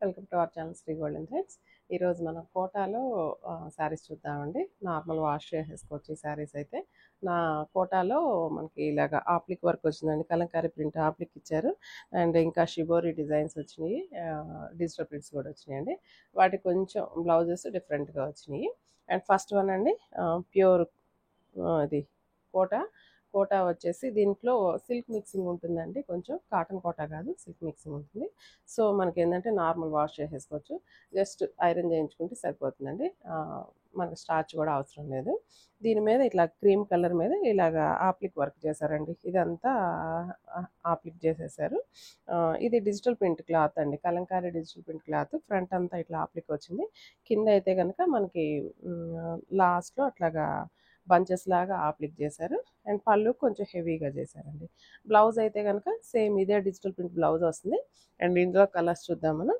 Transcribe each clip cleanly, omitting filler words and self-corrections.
Welcome to our channel Sri golden threads. ఈరోజు మనం కోటాలో శారీస్ చూద్దామండి. నార్మల్ వాష్ చేసేసుకోవచ్చు ఈ శారీస్ అయితే. నా కోటాలో మనకి ఇలాగ ఆప్లిక్ వర్క్ వచ్చిందండి, కలంకారీ ప్రింట్ ఆప్లిక్ ఇచ్చారు. అండ్ ఇంకా షిబోరి డిజైన్స్ వచ్చినాయి, డిజిటల్ ప్రింట్స్ కూడా వచ్చినాయండి. వాటికి కొంచెం బ్లౌజెస్ డిఫరెంట్గా వచ్చినాయి. అండ్ ఫస్ట్ వన్ అండి, ప్యూర్ ఇది కోటా. కోటా వచ్చేసి దీంట్లో సిల్క్ మిక్సింగ్ ఉంటుందండి, కొంచెం కాటన్ కోటా కాదు, సిల్క్ మిక్సింగ్ ఉంటుంది. సో మనకి ఏంటంటే నార్మల్ వాష్ చేసేసుకోవచ్చు, జస్ట్ ఐరన్ చేయించుకుంటే సరిపోతుందండి. మనకు స్టార్చ్ కూడా అవసరం లేదు. దీని మీద ఇట్లా క్రీమ్ కలర్ మీద ఇలాగ ఆప్లిక్ వర్క్ చేశారండి. ఇదంతా ఆప్లిక్ చేసేసారు. ఇది డిజిటల్ ప్రింట్ క్లాత్ అండి, Kalamkari digital print cloth. Front అంతా ఇట్లా ఆప్లిక్ వచ్చింది. కింద అయితే కనుక మనకి లాస్ట్లో అట్లాగా బంచెస్ లాగా ఆప్లిక్ చేశారు. అండ్ పళ్ళు కొంచెం హెవీగా చేశారండి. బ్లౌజ్ అయితే కనుక సేమ్ ఇదే డిజిటల్ ప్రింట్ బ్లౌజ్ వస్తుంది. అండ్ ఇందులో కలర్స్ చూద్దాం మనం.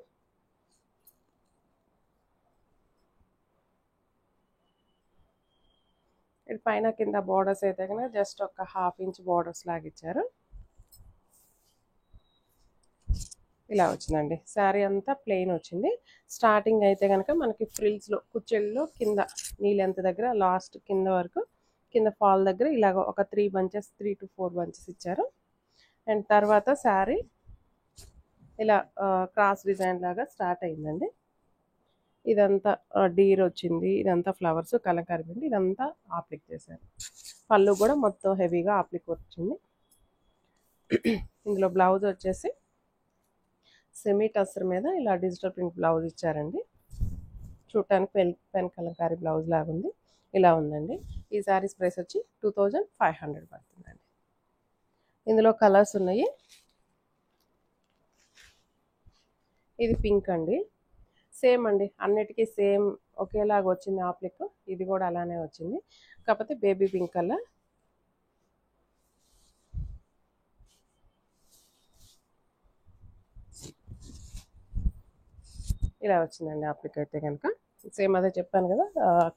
ఇది పైన కింద బోర్డర్స్ అయితే కనుక జస్ట్ ఒక 1/2 ఇంచ్ బోర్డర్స్ లాగా ఇచ్చారు. ఇలా వచ్చిందండి. శారీ అంతా ప్లెయిన్ వచ్చింది. స్టార్టింగ్ అయితే కనుక మనకి ఫ్రిల్స్లో కుచ్చెల్లో కింద నీ లెంత్ దగ్గర లాస్ట్ కింద వరకు, కింద ఫాల్ దగ్గర ఇలాగ ఒక 3 బంచెస్, 3 to 4 బంచెస్ ఇచ్చారు. అండ్ తర్వాత శారీ ఇలా క్రాస్ డిజైన్ లాగా స్టార్ట్ అయిందండి. ఇదంతా డీర్ వచ్చింది, ఇదంతా ఫ్లవర్స్ కలంకారీ ప్రింట్, ఇదంతా ఆప్లిక్ చేశారు. పళ్ళు కూడా మొత్తం హెవీగా ఆప్లిక్ వచ్చింది. ఇందులో బ్లౌజ్ వచ్చేసి సెమీ టస్సర్ మీద ఇలా డిజిటల్ ప్రింట్ బ్లౌజ్ ఇచ్చారండి. చూడటానికి పెన్ కలంకారీ బ్లౌజ్ లాగా ఉంది. ఇలా ఉందండి. ఈ శారీస్ ప్రైస్ వచ్చి 2500 పడుతుందండి. ఇందులో కలర్స్ ఉన్నాయి. ఇది పింక్ అండి, సేమ్ అండి, అన్నిటికీ సేమ్ ఒకేలాగా వచ్చింది ఆప్లిక్. ఇది కూడా అలానే వచ్చింది, కాకపోతే బేబీ పింక్ కలర్. ఇలా వచ్చిందండి ఆప్లిక్ అయితే కనుక. సేమ్ అదే చెప్పాను కదా,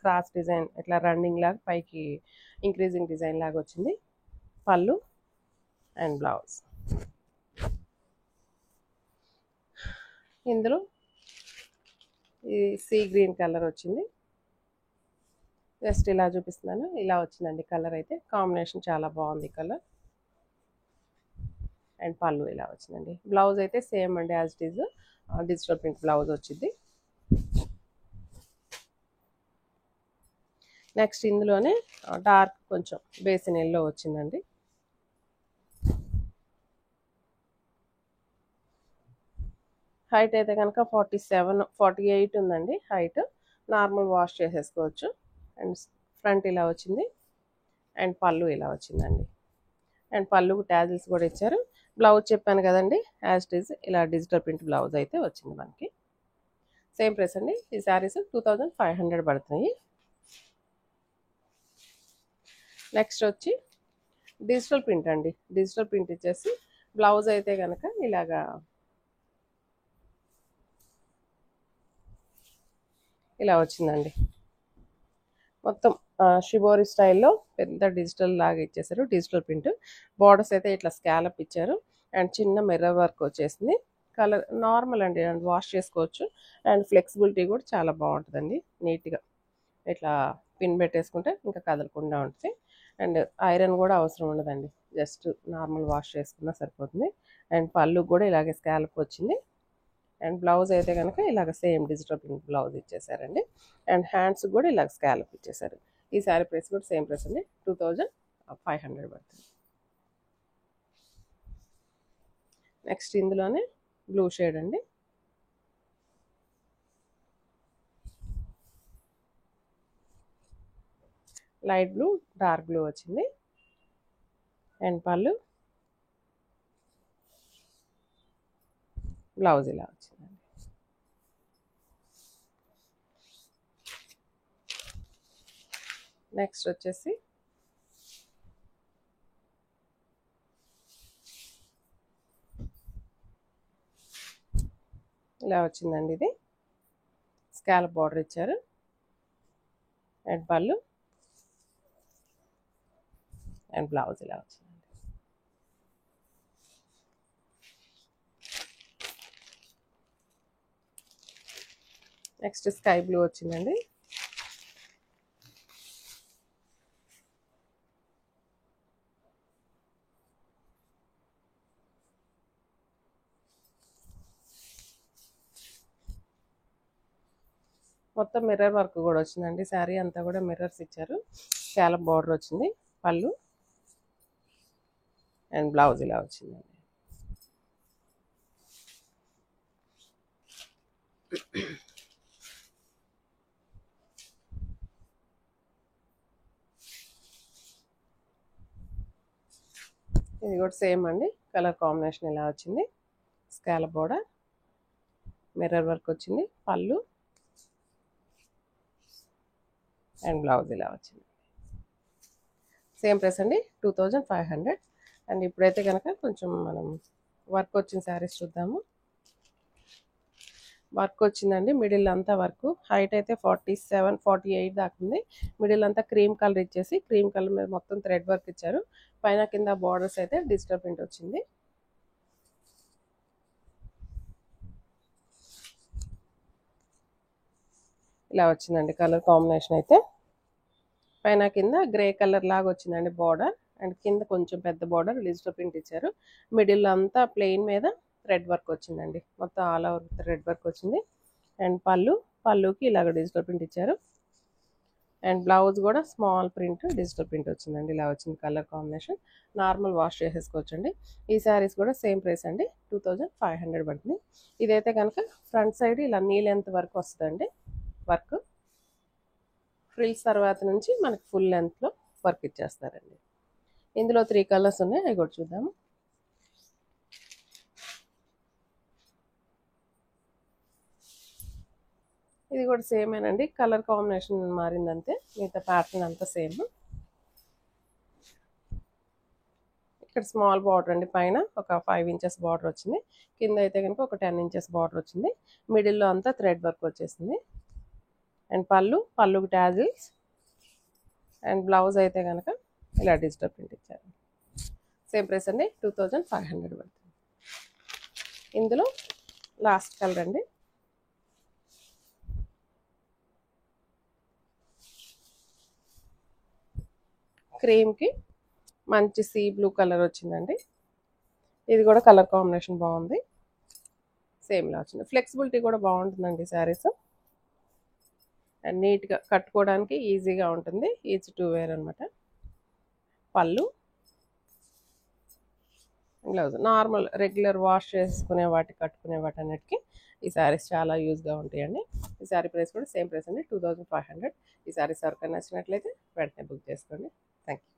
క్రాస్ డిజైన్ ఇట్లా రన్నింగ్ లాగా పైకి ఇంక్రీజింగ్ డిజైన్ లాగా వచ్చింది. పళ్ళు అండ్ బ్లౌజ్. ఇందులో ఈ సీ గ్రీన్ కలర్ వచ్చింది. జస్ట్ ఇలా చూపిస్తున్నాను. ఇలా వచ్చిందండి కలర్ అయితే. కాంబినేషన్ చాలా బాగుంది కలర్. అండ్ పళ్ళు ఇలా వచ్చిందండి. బ్లౌజ్ అయితే సేమ్ అండి, as it is digital print blouse వచ్చింది. నెక్స్ట్ ఇందులోనే డార్క్ కొంచెం బేసిన్ ఎల్లో వచ్చిందండి. హైట్ అయితే కనుక 47, 48 ఉందండి హైట్. నార్మల్ వాష్ చేసేసుకోవచ్చు. అండ్ ఫ్రంట్ ఇలా వచ్చింది. అండ్ పళ్ళు ఇలా వచ్చిందండి. అండ్ పళ్ళుకు ట్యాజిల్స్ కూడా ఇచ్చారు. బ్లౌజ్ చెప్పాను కదండి, యాజ్ ఇట్ ఈజ్ ఇలా డిజిటల్ ప్రింట్ బ్లౌజ్ అయితే వచ్చింది మనకి. సేమ్ ప్రైస్ అండి. ఈ శారీస్ 2500 పడుతున్నాయి. నెక్స్ట్ వచ్చి డిజిటల్ ప్రింట్ అండి. డిజిటల్ ప్రింట్ ఇచ్చేసి బ్లౌజ్ అయితే కనుక ఇలాగా ఇలా వచ్చిందండి. మొత్తం షిబోరి స్టైల్లో పెద్ద డిజిటల్ లాగా ఇచ్చేసారు, డిజిటల్ ప్రింట్. బార్డర్స్ అయితే ఇట్లా స్కాలప్ ఇచ్చారు. అండ్ చిన్న మిర్రర్ వర్క్ వచ్చేసింది. కలర్ నార్మల్ అండి, అండ్ వాష్ చేసుకోవచ్చు. అండ్ ఫ్లెక్సిబిలిటీ కూడా చాలా బాగుంటుందండి. నీట్గా ఇట్లా పిన్ పెట్టేసుకుంటే ఇంకా కదలకుండా ఉంటుంది. అండ్ ఐరన్ కూడా అవసరం ఉండదండి, జస్ట్ నార్మల్ వాష్ చేసుకున్నా సరిపోతుంది. అండ్ పళ్ళు కూడా ఇలాగే స్కాలప్ వచ్చింది. అండ్ బ్లౌజ్ అయితే కనుక ఇలాగ సేమ్ డిజిటల్ ప్రింట్ బ్లౌజ్ ఇచ్చేసారండి. అండ్ హ్యాండ్స్ కూడా ఇలాగ స్కాలప్ ఇచ్చేసారు. ఈ శారీ ప్రైస్ కూడా సేమ్ ప్రైస్ అండి, 2500 పడుతుంది. నెక్స్ట్ ఇందులోనే బ్లూ షేడ్ అండి. లైట్ బ్లూ, డార్క్ బ్లూ వచ్చింది. అండ్ పళ్ళు, బ్లౌజ్ ఇలా వచ్చిందండి. నెక్స్ట్ వచ్చేసి ఇలా వచ్చిందండి. ఇది స్కాలప్ బార్డర్ ఇచ్చారు. అండ్ పళ్ళు అండ్ బ్లౌజ్ ఇలా వచ్చిందండి. నెక్స్ట్ స్కై బ్లూ వచ్చిందండి. మొత్తం మిర్రర్ వర్క్ కూడా వచ్చిందండి. శారీ అంతా కూడా మిర్రర్స్ ఇచ్చారు. స్కాలప్ బార్డర్ వచ్చింది. పళ్ళు అండ్ బ్లౌజ్ ఇలా వచ్చిందండి. ఇది కూడా సేమ్ అండి. కలర్ కాంబినేషన్ ఇలా వచ్చింది. స్కాలప్ బార్డర్, మిర్రర్ వర్క్ వచ్చింది. పళ్ళు అండ్ బ్లౌజ్ ఇలా వచ్చింది. సేమ్ ప్రైస్ అండి, 2500. అండ్ ఇప్పుడైతే కనుక కొంచెం మనం వర్క్ వచ్చిన శారీస్ చూద్దాము. వర్క్ వచ్చిందండి. మిడిల్ అంతా వర్క్. హైట్ అయితే 47, 48 దాకా ఉంది. మిడిల్ అంతా క్రీమ్ కలర్ ఇచ్చేసి క్రీమ్ కలర్ మీద మొత్తం థ్రెడ్ వర్క్ ఇచ్చారు. పైన కింద బార్డర్స్ అయితే డిజిటల్ ప్రింట్ వచ్చింది. ఇలా వచ్చిందండి కలర్ కాంబినేషన్ అయితే. పైన కింద గ్రే కలర్ లాగా వచ్చిందండి బార్డర్. అండ్ కింద కొంచెం పెద్ద బార్డర్ డిజిటల్ ప్రింట్ ఇచ్చారు. మిడిల్ అంతా ప్లెయిన్ మీద థ్రెడ్ వర్క్ వచ్చిందండి. మొత్తం ఆల్ ఓవర్ థ్రెడ్ వర్క్ వచ్చింది. అండ్ పళ్ళుకి ఇలాగ డిజిటల్ ప్రింట్ ఇచ్చారు. అండ్ బ్లౌజ్ కూడా స్మాల్ ప్రింట్ డిజిటల్ ప్రింట్ వచ్చిందండి. ఇలా వచ్చింది కలర్ కాంబినేషన్. నార్మల్ వాష్ చేసేసుకోవచ్చండి. ఈ శారీస్ కూడా సేమ్ ప్రైస్ అండి, 2500 పడుతుంది. ఇదైతే కనుక ఫ్రంట్ సైడ్ ఇలా నీ లెంత్ వరకు వస్తుందండి వర్క్. ఫ్రిల్స్ తర్వాత నుంచి మనకి ఫుల్ లెంత్లో వర్క్ ఇచ్చేస్తారండి. ఇందులో 3 కలర్స్ ఉన్నాయి, అవి కూడా చూద్దాము. ఇది కూడా సేమేనండి. కలర్ కాంబినేషన్ మారిందంతే, మిగతా ప్యాటర్న్ అంతా సేమ్. ఇక్కడ స్మాల్ బార్డర్ అండి. పైన ఒక 5 ఇంచెస్ బార్డర్ వచ్చింది. కింద అయితే కనుక ఒక 10 ఇంచెస్ బార్డర్ వచ్చింది. మిడిల్లో అంతా థ్రెడ్ వర్క్ వచ్చేసింది. అండ్ పళ్ళుకి టాజిల్స్. అండ్ బ్లౌజ్ అయితే కనుక ఇలా డిజిటల్ ప్రింట్ ఇచ్చారు. సేమ్ ప్రైస్ అండి, 2500 పడుతుంది. ఇందులో లాస్ట్ కలర్ అండి. క్రీమ్కి మంచి సీ బ్లూ కలర్ వచ్చిందండి. ఇది కూడా కలర్ కాంబినేషన్ బాగుంది. సేమ్లా వచ్చింది. ఫ్లెక్సిబిలిటీ కూడా బాగుంటుందండి శారీస్. అండ్ నీట్గా కట్టుకోవడానికి ఈజీగా ఉంటుంది. ఈజీ టు వేర్ అనమాట. పళ్ళు, బ్లౌజ్ నార్మల్ రెగ్యులర్ వాష్ చేసుకునే కట్టుకునే వాటి అన్నిటికీ ఈ శారీస్ చాలా యూజ్గా ఉంటాయండి. ఈ శారీ ప్రైస్ కూడా సేమ్ ప్రైస్ అండి, 2500. ఈ శారీస్ ఎవరికైనా నచ్చినట్లయితే వెంటనే బుక్ చేసుకోండి. Thank you.